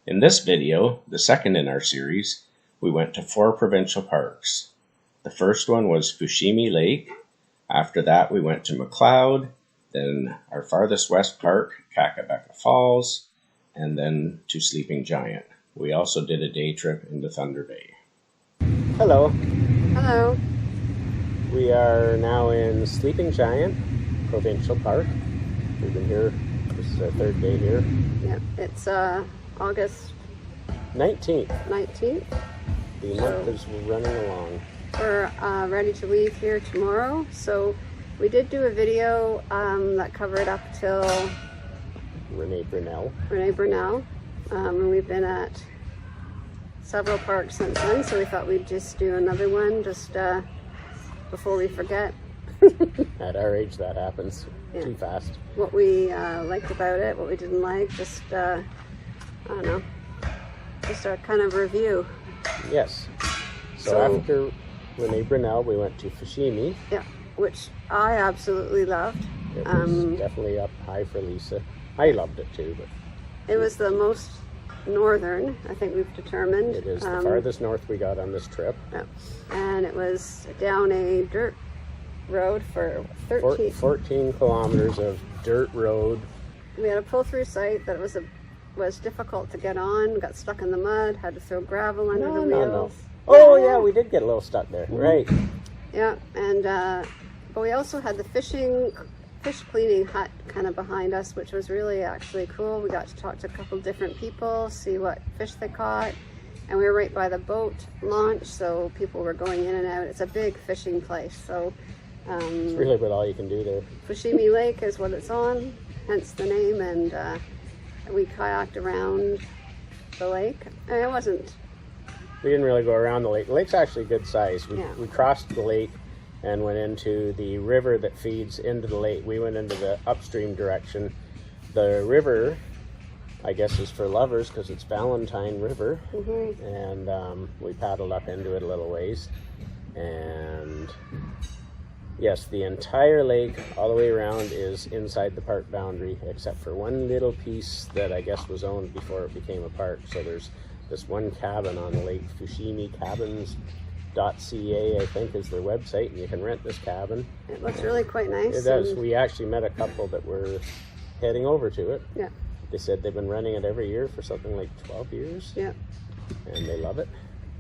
In this video, the second in our series, we went to 4 provincial parks. The first one was Fushimi Lake. After that, we went to McLeod, then our farthest west park, Kakabeka Falls, and then to Sleeping Giant. We also did a day trip into Thunder Bay. Hello. Hello. We are now in Sleeping Giant Provincial Park. We've been here, this is our 3rd day here. Yep, it's August 19th. The month is running along. We're ready to leave here tomorrow. So we did do a video that covered up till Renee Brunel. And we've been at several parks since then, so we thought we'd just do another one just before we forget. At our age that happens too fast. What we liked about it, what we didn't like, just I don't know, just a kind of review. Yes. So after Renee Brunel, we went to Fushimi. Yeah, which I absolutely loved. It was definitely up high for Lisa. I loved it too, but it was the most northern, I think we've determined. It is the farthest north we got on this trip. Yeah. And it was down a dirt road for 14 kilometers of dirt road. We had a pull-through site that was difficult to get on, got stuck in the mud, had to throw gravel under the wheels. Oh yeah, we did get a little stuck there, right. Yeah, and but we also had the fish cleaning hut kind of behind us, which was really actually cool. We got to talk to a couple different people, see what fish they caught, and we were right by the boat launch, so people were going in and out. It's a big fishing place, so it's really about all you can do there. Fushimi Lake is what it's on, hence the name, and we kayaked around the lake, and it wasn't... We didn't really go around the lake. The lake's actually good size. We crossed the lake and went into the river that feeds into the lake. We went into the upstream direction. The river, I guess, is for lovers because it's Valentine River. Mm-hmm. And we paddled up into it a little ways. And yes, the entire lake all the way around is inside the park boundary, except for one little piece that I guess was owned before it became a park. So there's this one cabin on the lake, fushimicabins.ca, I think is their website, and you can rent this cabin. It looks really quite nice. It does. We actually met a couple that were heading over to it. Yeah. They said they've been running it every year for something like 12 years. Yeah. And they love it.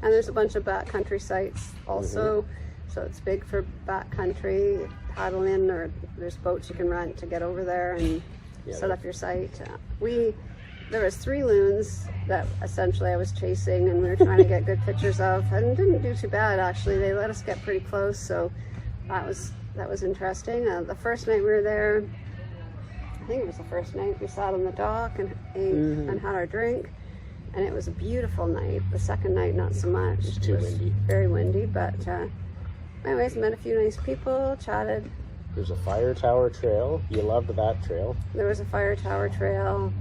And there's a bunch of backcountry sites also. Mm-hmm. So it's big for backcountry, paddle in, or there's boats you can rent to get over there and set up your site. There was 3 loons that essentially I was chasing, and we were trying to get good pictures of, and didn't do too bad actually. They let us get pretty close, so that was interesting. The first night we were there, I think it was the first night, we sat on the dock and ate and had our drink, and it was a beautiful night. The second night, not so much. It was too windy. Very windy, but anyways, met a few nice people, chatted. There's a fire tower trail. You loved that trail. There was a fire tower trail.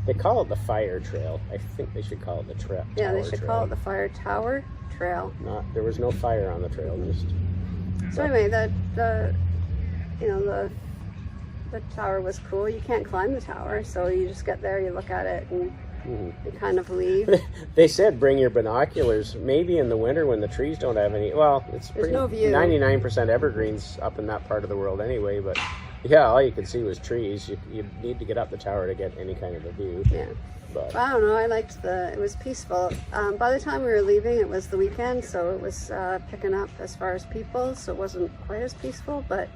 They call it the fire trail. I think they should call it the trail. Yeah, they should call it the fire tower trail. There was no fire on the trail, just. So anyway, the tower was cool. You can't climb the tower, so you just get there, you look at it, and you kind of leave. They said bring your binoculars. Maybe in the winter when the trees don't have any. Well, there's no view. 99% evergreens up in that part of the world anyway, but. Yeah, all you could see was trees. You need to get up the tower to get any kind of a view. Yeah. But I don't know, I liked it was peaceful. By the time we were leaving, it was the weekend, so it was picking up as far as people, so it wasn't quite as peaceful, but...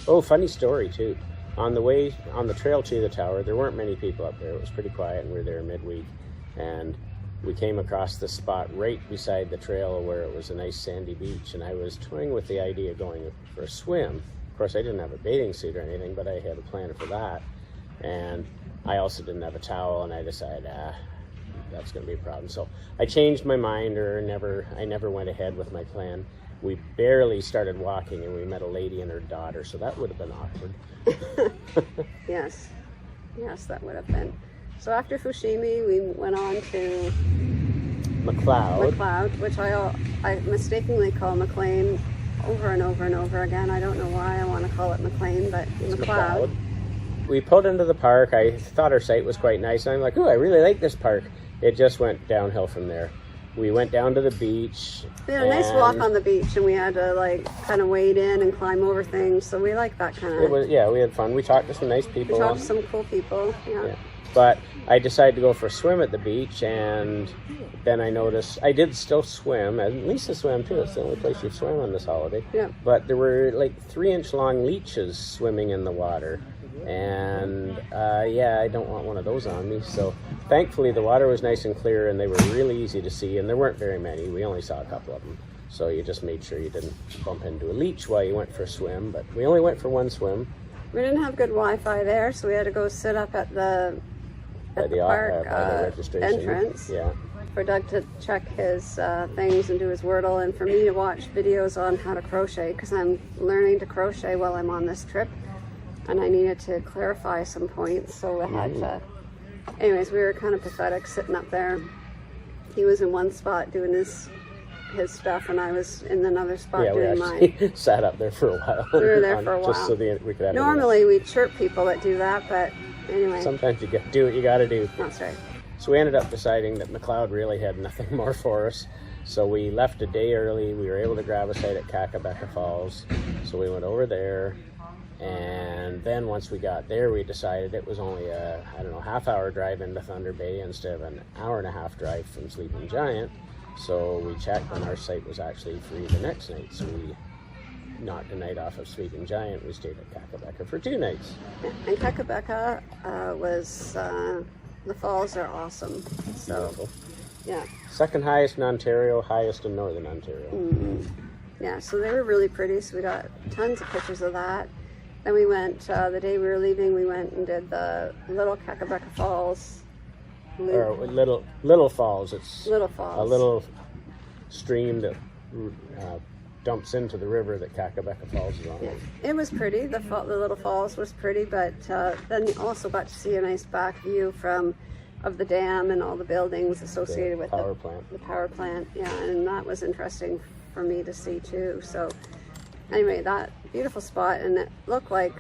Oh, funny story, too. On the trail to the tower, there weren't many people up there. It was pretty quiet, and we were there midweek. And we came across this spot right beside the trail where it was a nice sandy beach, and I was toying with the idea of going for a swim. Of course, I didn't have a bathing suit or anything, but I had a plan for that. And I also didn't have a towel, and I decided, that's going to be a problem. So I changed my mind, I never went ahead with my plan. We barely started walking, and we met a lady and her daughter, so that would have been awkward. Yes, that would have been. So after Fushimi, we went on to McLeod, which I mistakenly call McLean over and over and over again. I don't know why I want to call it McLean, but McLeod. we pulled into the park. I thought our site was quite nice. And I'm like, oh, I really like this park. It just went downhill from there. We went down to the beach. We had a nice walk on the beach, and we had to like kind of wade in and climb over things. So we like that kind of. We had fun. We talked to some nice people. We talked to some cool people. Yeah. But I decided to go for a swim at the beach, and then I noticed I did still swim. And Lisa swam too. It's the only place you swim on this holiday. Yeah. But there were like 3-inch long leeches swimming in the water. And I don't want one of those on me. So thankfully the water was nice and clear, and they were really easy to see, and there weren't very many. We only saw a couple of them. So you just made sure you didn't bump into a leech while you went for a swim. But we only went for one swim. We didn't have good Wi-Fi there, so we had to go sit up at the park by the registration entrance. Yeah. For Doug to check his things and do his Wordle, and for me to watch videos on how to crochet, because I'm learning to crochet while I'm on this trip, and I needed to clarify some points, so I had to. Anyways, we were kind of pathetic sitting up there. He was in one spot doing his stuff, and I was in another spot doing mine. We sat up there for a while. We were there for a while. Just so we could have. Normally we chirp people that do that, but anyway. Sometimes you do what you got to do. That's right. So we ended up deciding that McLeod really had nothing more for us. So we left a day early. We were able to grab a site at Kakabeka Falls. So we went over there. And then once we got there, we decided it was only a, half-hour drive into Thunder Bay instead of an hour-and-a-half drive from Sleeping Giant. So we checked, and our site was actually free the next night. So we knocked a night off of Sleeping Giant. We stayed at Kakabeka for 2 nights. And Kakabeka was... the falls are awesome. So, beautiful. Yeah. Second highest in Ontario, highest in Northern Ontario. Mm-hmm. Yeah, so they were really pretty. So we got tons of pictures of that. Then we went, the day we were leaving, we went and did the Little Kakabeka Falls. Or Little Falls. It's Little Falls. A little stream that dumps into the river that Kakabeka Falls is on. Yeah. It was pretty. The Little Falls was pretty, but then you also got to see a nice back view of the dam and all the buildings associated with power plant. The power plant, yeah, and that was interesting for me to see too. So anyway, that beautiful spot, and it looked like,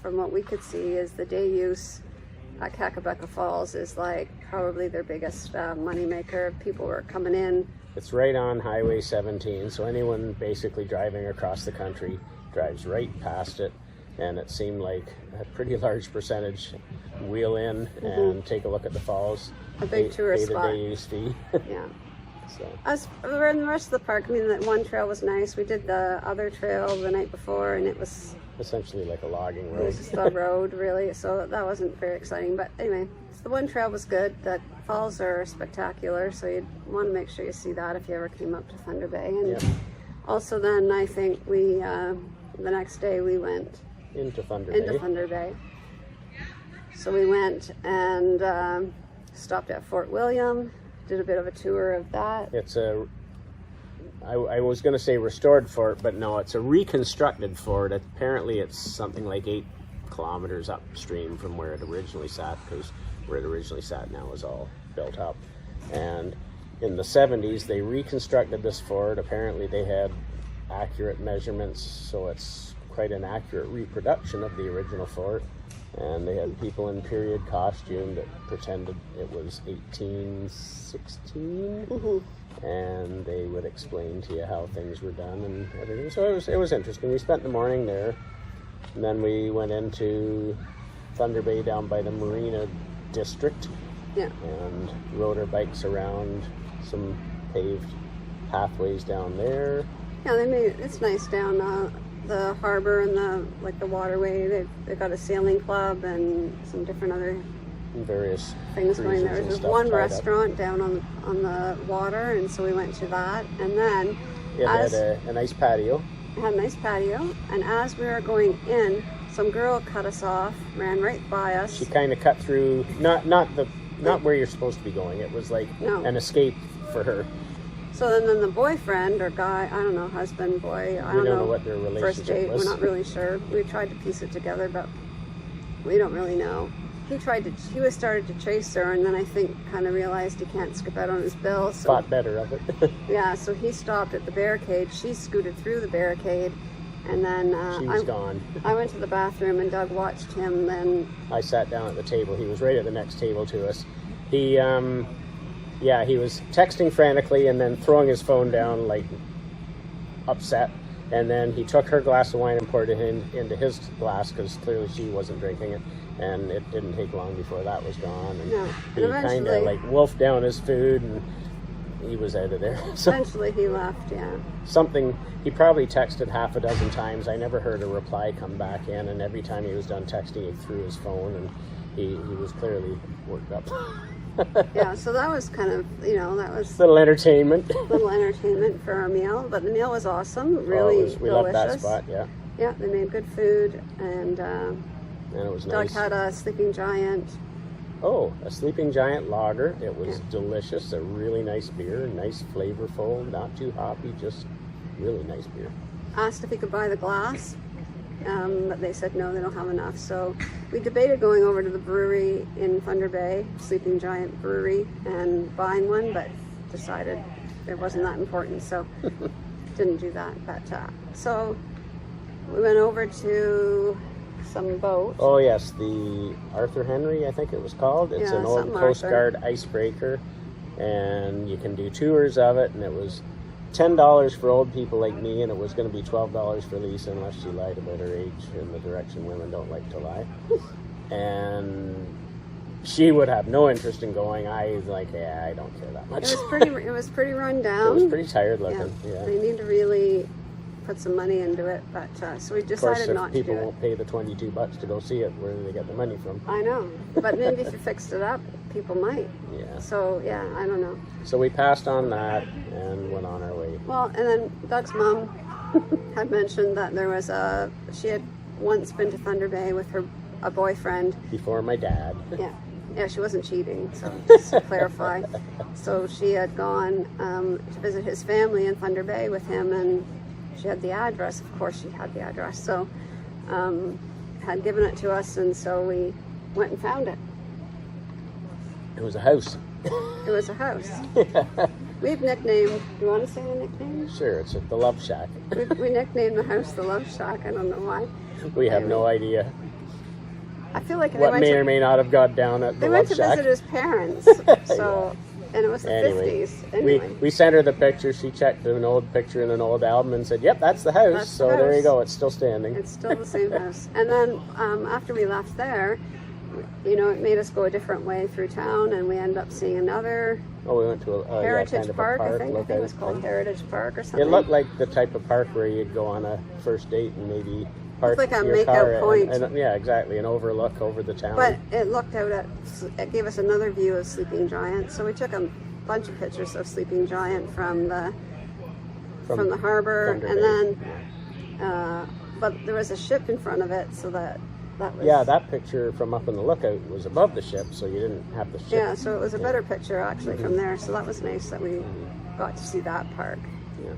from what we could see, is the day use at Kakabeka Falls is like probably their biggest money maker. People were coming in. It's right on Highway 17, so anyone basically driving across the country drives right past it, and it seemed like a pretty large percentage wheel in and take a look at the falls. A big tourist spot. Pay the day use fee. Yeah. So. As we're in the rest of the park, I mean, that one trail was nice. We did the other trail the night before, and it was essentially like a logging road. It was just a road, really, so that wasn't very exciting. But anyway, the one trail was good. The falls are spectacular, so you'd want to make sure you see that if you ever came up to Thunder Bay. And also then I think we, the next day we went into Thunder Bay. So we went and stopped at Fort William, did a bit of a tour of that. It's I was going to say restored fort, but no, it's a reconstructed fort. Apparently it's something like 8 kilometers upstream from where it originally sat, because where it originally sat now is all built up. And in the 70s, they reconstructed this fort. Apparently they had accurate measurements, so it's quite an accurate reproduction of the original fort. And they had people in period costume that pretended it was 1816, and they would explain to you how things were done and everything. So it was interesting. We spent the morning there, and then we went into Thunder Bay down by the Marina District, and rode our bikes around some paved pathways down there. Yeah, it's nice down the harbor and the waterway. They've got a sailing club and some different other various things going there. There's one restaurant down on the water, and so we went to that. And then it had a nice patio. It had a nice patio, and as we were going in, some girl cut us off, ran right by us. She kind of cut through, not where you're supposed to be going. It was like an escape for her. So then the boyfriend or guy, I don't know, husband, boy, I don't know what their relationship first date, was. We're not really sure. We tried to piece it together, but we don't really know. He started to chase her, and then I think kind of realized he can't skip out on his bill. So thought better of it. Yeah, so he stopped at the barricade. She scooted through the barricade, And then She was gone. I went to the bathroom and Doug watched him. Then I sat down at the table. He was right at the next table to us. He, he was texting frantically and then throwing his phone down, like upset. And then he took her glass of wine and poured it into his glass because clearly she wasn't drinking it. And it didn't take long before that was gone. And no. he kind of like wolfed down his food and he was out of there. So eventually he left, yeah. He probably texted half a dozen times. I never heard a reply come back in, and every time he was done texting, he threw his phone, and he was clearly worked up. Yeah, so that was kind of, that was little entertainment. Little entertainment for our meal, but the meal was awesome, really delicious. We loved that spot, yeah. Yeah, they made good food, and it was Doug nice. had a Sleeping Giant. Oh, a Sleeping Giant lager. It was delicious, a really nice beer, nice flavorful, not too hoppy, just really nice beer. Asked if he could buy the glass, but they said no, they don't have enough. So we debated going over to the brewery in Thunder Bay, Sleeping Giant Brewery, and buying one, but decided it wasn't that important, so didn't do that. But so we went over to some boat. Oh yes, the Arthur Henry, I think it was called. It's an old Coast Guard icebreaker, and you can do tours of it, and it was $10 for old people like me, and it was going to be $12 for Lisa unless she lied about her age in the direction women don't like to lie. And she would have no interest in going. I was like, I don't care that much. It was pretty run down. It was pretty tired looking. Yeah. They need to really put some money into it, but so we decided not to do it. Of course, if people won't pay the $22 to go see it, where do they get the money from? I know, but maybe if you fixed it up, people might. Yeah. So I don't know. So we passed on that and went on our way. Well, and then Doug's mom had mentioned that she had once been to Thunder Bay with a boyfriend. Before my dad. Yeah, she wasn't cheating, so just to clarify. So she had gone to visit his family in Thunder Bay with him, and she had the address. Of course, she had the address. So had given it to us, and so we went and found it. It was a house. It was a house. We've nicknamed, do you want to say the nickname? Sure, it's the Love Shack. We nicknamed the house the Love Shack. I don't know why. We have no idea. I feel like what may or may not have got down at the Love Shack. They went to visit his parents, so, and it was the 50s. Anyway. We sent her the picture. She checked an old picture in an old album and said, yep, that's the house. That's so the house. There you go. It's still standing. It's still the same house. And then after we left there, it made us go a different way through town, and we ended up seeing another we went to a Heritage kind Park, of a park. I think it was called Heritage Park or something. It looked like the type of park where you'd go on a first date and maybe park like a your car makeout point. Yeah, exactly, an overlook over the town. But it gave us another view of Sleeping Giant, so we took a bunch of pictures of Sleeping Giant from the harbor, and then but there was a ship in front of it, so that was... Yeah, that picture from up in the lookout was above the ship, so you didn't have the ship. Yeah, so it was a better picture actually from there, so that was nice that we got to see that park. Yeah.